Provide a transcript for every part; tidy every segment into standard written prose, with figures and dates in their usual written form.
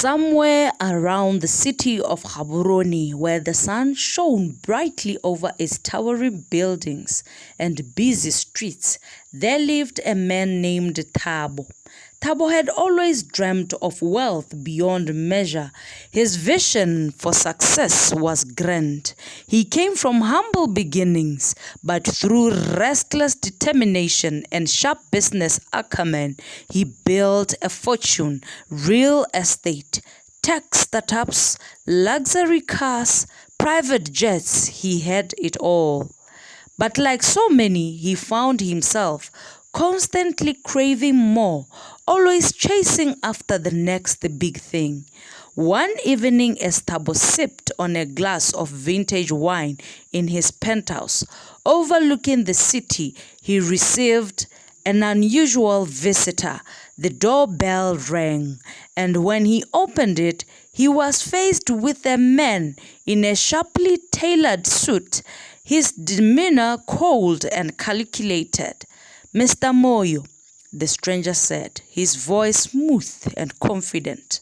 Somewhere around the city of Gaborone, where the sun shone brightly over its towering buildings and busy streets, there lived a man named Thabo. Thabo had always dreamt of wealth beyond measure. His vision for success was grand. He came from humble beginnings, but through restless determination and sharp business acumen, he built a fortune. Real estate, tech startups, luxury cars, private jets, he had it all. But like so many, he found himself constantly craving more, always chasing after the next big thing. One evening, as Thabo sipped on a glass of vintage wine in his penthouse overlooking the city, he received an unusual visitor. The doorbell rang, and when he opened it, he was faced with a man in a sharply tailored suit, his demeanor cold and calculated. "Mr. Moyo," the stranger said, his voice smooth and confident,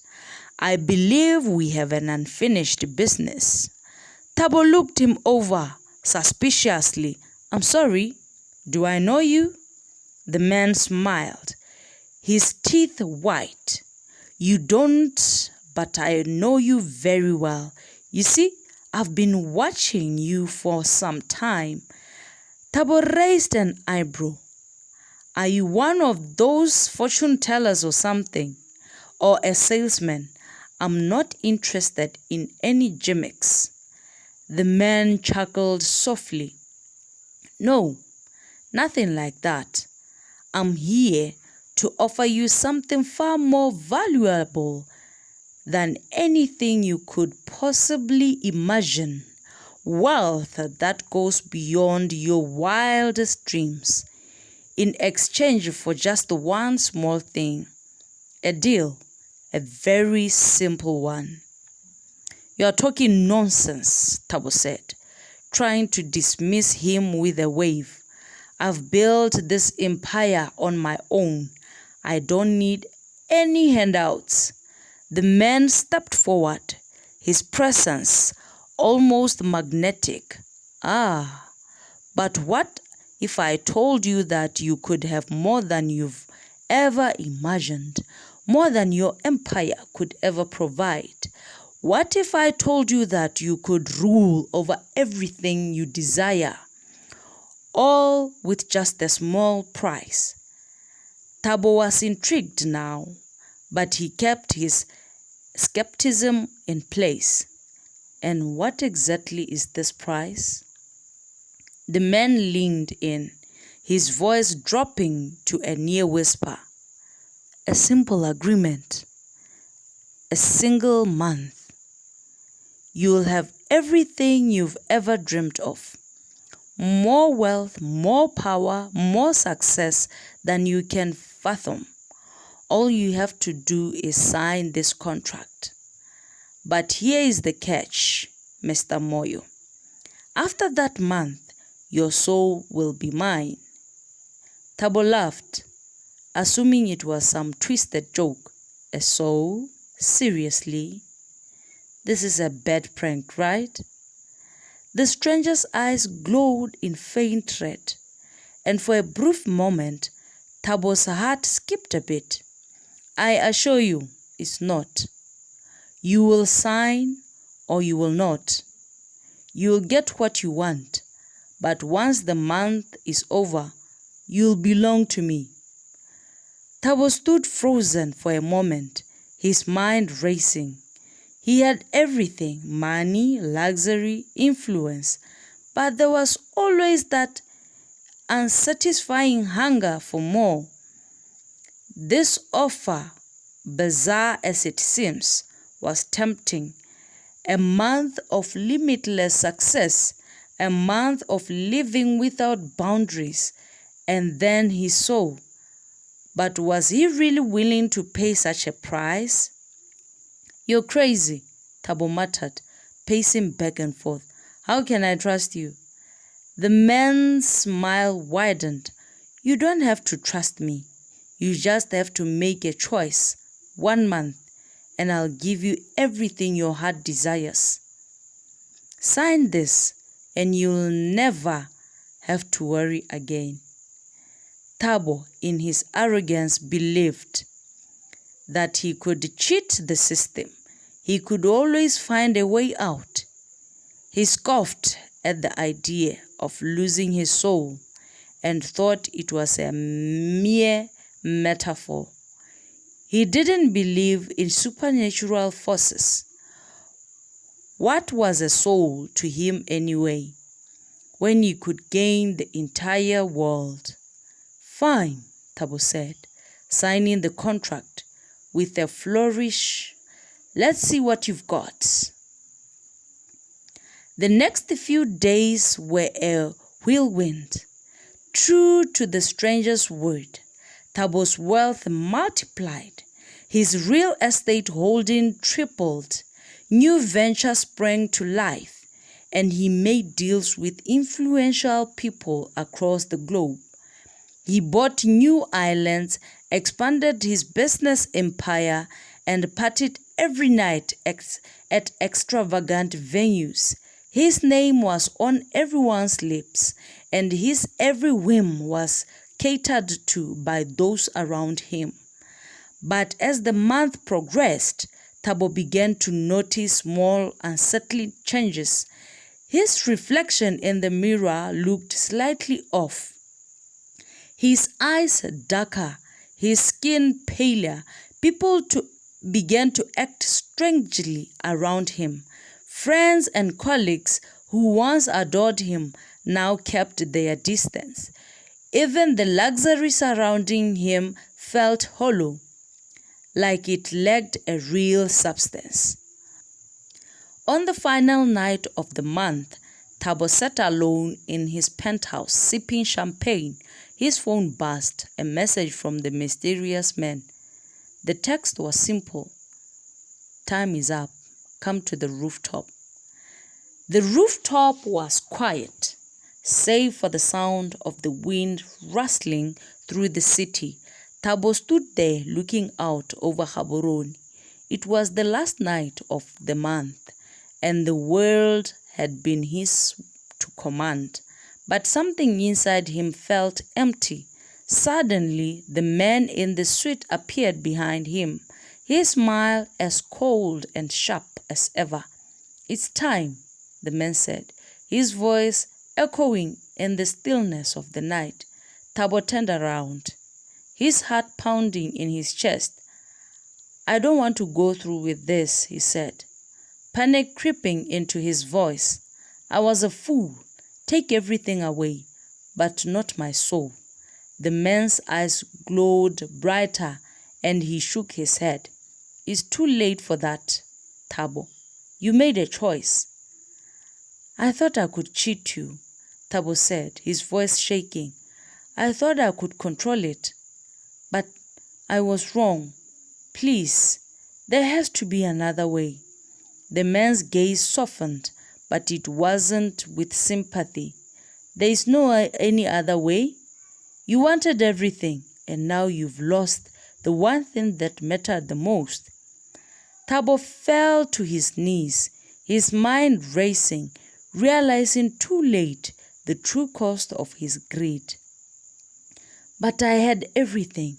"I believe we have an unfinished business." Thabo looked him over suspiciously. "I'm sorry, do I know you?" The man smiled, his teeth white. "You don't, but I know you very well. You see, I've been watching you for some time." Thabo raised an eyebrow. "Are you one of those fortune tellers or something? Or a salesman? I'm not interested in any gimmicks." The man chuckled softly. "No, nothing like that. I'm here to offer you something far more valuable than anything you could possibly imagine. Wealth that goes beyond your wildest dreams. In exchange for just one small thing. A deal, a very simple one." "You're talking nonsense," Thabo said, trying to dismiss him with a wave. "I've built this empire on my own. I don't need any handouts." The man stepped forward, his presence almost magnetic. "Ah, but what if I told you that you could have more than you've ever imagined, more than your empire could ever provide? What if I told you that you could rule over everything you desire, all with just a small price?" Thabo was intrigued now, but he kept his skepticism in place. "And what exactly is this price?" The man leaned in, his voice dropping to a near whisper. "A simple agreement. A single month. You'll have everything you've ever dreamed of. More wealth, more power, more success than you can fathom. All you have to do is sign this contract. But here is the catch, Mr. Moyo. After that month, your soul will be mine." Thabo laughed, assuming it was some twisted joke. "A soul? Seriously? This is a bad prank, right?" The stranger's eyes glowed in faint red, and for a brief moment, Thabo's heart skipped a bit. "I assure you, it's not. You will sign or you will not. You'll get what you want, but once the month is over, you'll belong to me." Thabo stood frozen for a moment, his mind racing. He had everything: money, luxury, influence, but there was always that unsatisfying hunger for more. This offer, bizarre as it seems, was tempting. A month of limitless success, a month of living without boundaries, and then his soul. But was he really willing to pay such a price? "You're crazy," Thabo muttered, pacing back and forth. "How can I trust you?" The man's smile widened. "You don't have to trust me. You just have to make a choice. 1 month, and I'll give you everything your heart desires. Sign this, and you'll never have to worry again." Thabo, in his arrogance, believed that he could cheat the system. He could always find a way out. He scoffed at the idea of losing his soul and thought it was a mere metaphor. He didn't believe in supernatural forces. What was a soul to him anyway, when he could gain the entire world? "Fine," Thabo said, signing the contract with a flourish. "Let's see what you've got." The next few days were a whirlwind. True to the stranger's word, Thabo's wealth multiplied. His real estate holding tripled. New ventures sprang to life, and he made deals with influential people across the globe. He bought new islands, expanded his business empire, and partied every night at extravagant venues. His name was on everyone's lips, and his every whim was catered to by those around him. But as the month progressed, Thabo began to notice small, unsettling changes. His reflection in the mirror looked slightly off. His eyes darker, his skin paler. People began to act strangely around him. Friends and colleagues who once adored him now kept their distance. Even the luxury surrounding him felt hollow, like it lacked a real substance. On the final night of the month, Thabo sat alone in his penthouse, sipping champagne. His phone buzzed, a message from the mysterious man. The text was simple: "Time is up. Come to the rooftop." The rooftop was quiet, save for the sound of the wind rustling through the city. Thabo stood there looking out over Gaborone. It was the last night of the month, and the world had been his to command. But something inside him felt empty. Suddenly, the man in the suite appeared behind him, his smile as cold and sharp as ever. "It's time," the man said, his voice echoing in the stillness of the night. Thabo turned around, his heart pounding in his chest. "I don't want to go through with this," he said, panic creeping into his voice. "I was a fool. Take everything away, but not my soul." The man's eyes glowed brighter, and he shook his head. "It's too late for that, Thabo. You made a choice." "I thought I could cheat you," Thabo said, his voice shaking. "I thought I could control it. But I was wrong. Please, there has to be another way." The man's gaze softened, but it wasn't with sympathy. "There is no any other way. You wanted everything, and now you've lost the one thing that mattered the most." Thabo fell to his knees, his mind racing, realizing too late the true cost of his greed. "But I had everything.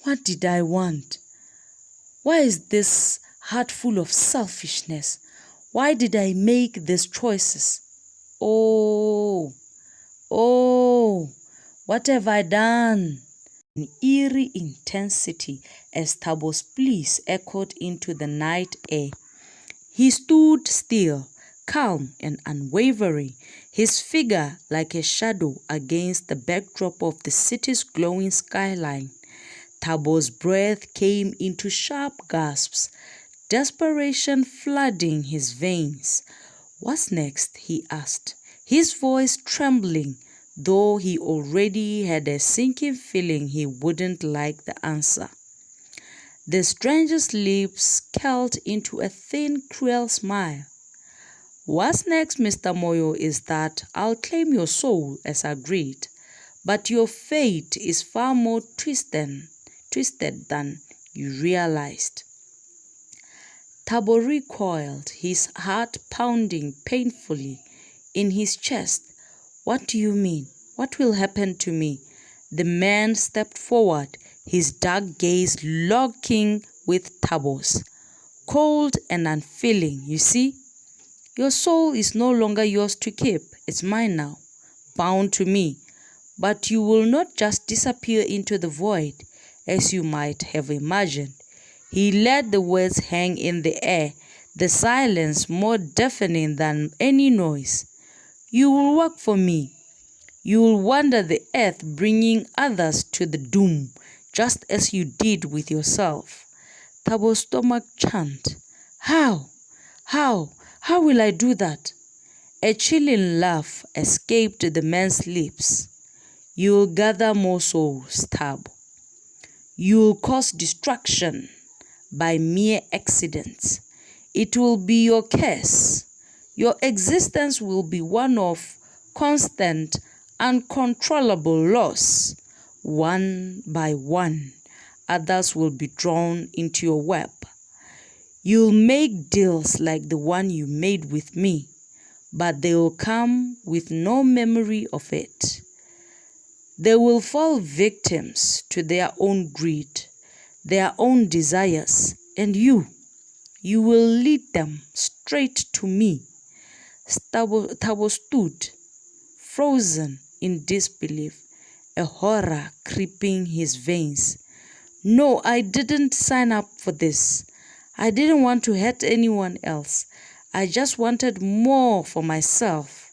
What did I want? Why is this heart full of selfishness? Why did I make these choices? Oh, what have I done?" An eerie intensity as Thabo's pleas echoed into the night air. He stood still, calm and unwavering, his figure like a shadow against the backdrop of the city's glowing skyline. Thabo's breath came into sharp gasps, desperation flooding his veins. "What's next?" he asked, his voice trembling, though he already had a sinking feeling he wouldn't like the answer. The stranger's lips curled into a thin, cruel smile. "What's next, Mr. Moyo, is that I'll claim your soul as agreed, but your fate is far more twisted than you realized." Thabo recoiled, his heart pounding painfully in his chest. What do you mean? What will happen to me? The man stepped forward, his dark gaze locking with Thabo's. Cold and unfeeling, you see? Your soul is no longer yours to keep. It's mine now, bound to me. But you will not just disappear into the void, as you might have imagined. He let the words hang in the air, the silence more deafening than any noise. You will work for me. You will wander the earth bringing others to the doom, just as you did with yourself. Thabo's stomach churned. How? How will I do that? A chilling laugh escaped the man's lips. You'll gather more souls, Thabo. You'll cause destruction by mere accident. It will be your curse. Your existence will be one of constant, uncontrollable loss. One by one, others will be drawn into your web. You'll make deals like the one you made with me, but they will come with no memory of it. They will fall victims to their own greed, their own desires, and you will lead them straight to me. Thabo stood, frozen in disbelief, a horror creeping his veins. No, I didn't sign up for this. I didn't want to hurt anyone else. I just wanted more for myself.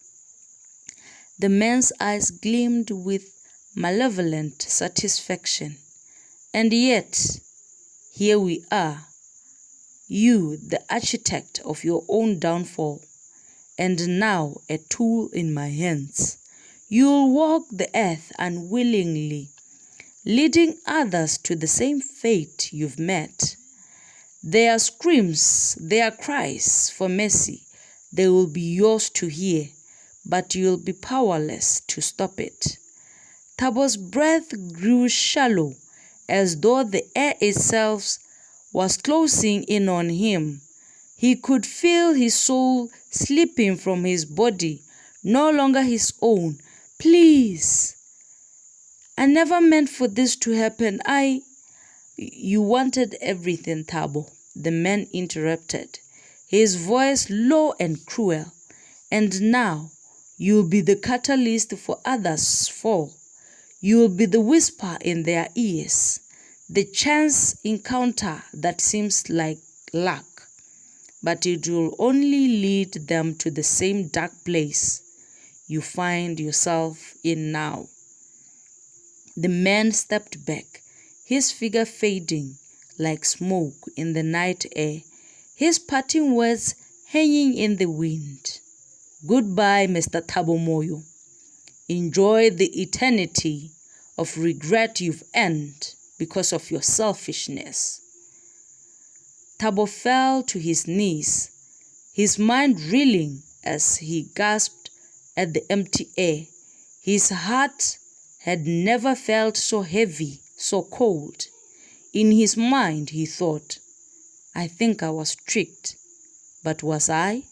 The man's eyes gleamed with malevolent satisfaction. And yet, here we are, you, the architect of your own downfall, and now a tool in my hands. You'll walk the earth unwillingly, leading others to the same fate you've met. Their screams, their cries for mercy, they will be yours to hear, but you'll be powerless to stop it. Thabo's breath grew shallow, as though the air itself was closing in on him. He could feel his soul slipping from his body, no longer his own. Please, I never meant for this to happen. You wanted everything, Thabo, the man interrupted, his voice low and cruel. And now you'll be the catalyst for others' fall. You'll be the whisper in their ears, the chance encounter that seems like luck, but it will only lead them to the same dark place you find yourself in now. The man stepped back, his figure fading like smoke in the night air, his parting words hanging in the wind. Goodbye, Mr. Thabo Moyo. Enjoy the eternity of regret you've earned because of your selfishness. Thabo fell to his knees, his mind reeling as he gasped at the empty air. His heart had never felt so heavy, so cold. In his mind, he thought, I think I was tricked, but was I?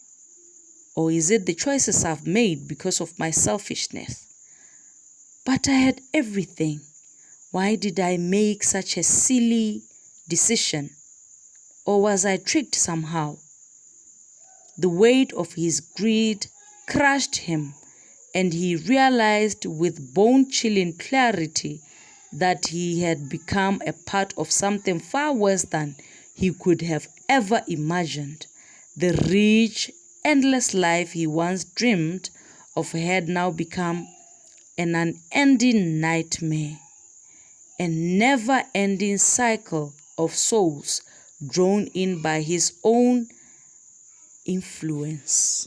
Or is it the choices I've made because of my selfishness? But I had everything. Why did I make such a silly decision? Or was I tricked somehow? The weight of his greed crushed him, and he realized with bone-chilling clarity that he had become a part of something far worse than he could have ever imagined. The rich, endless life he once dreamed of had now become an unending nightmare, a never-ending cycle of souls drawn in by his own influence.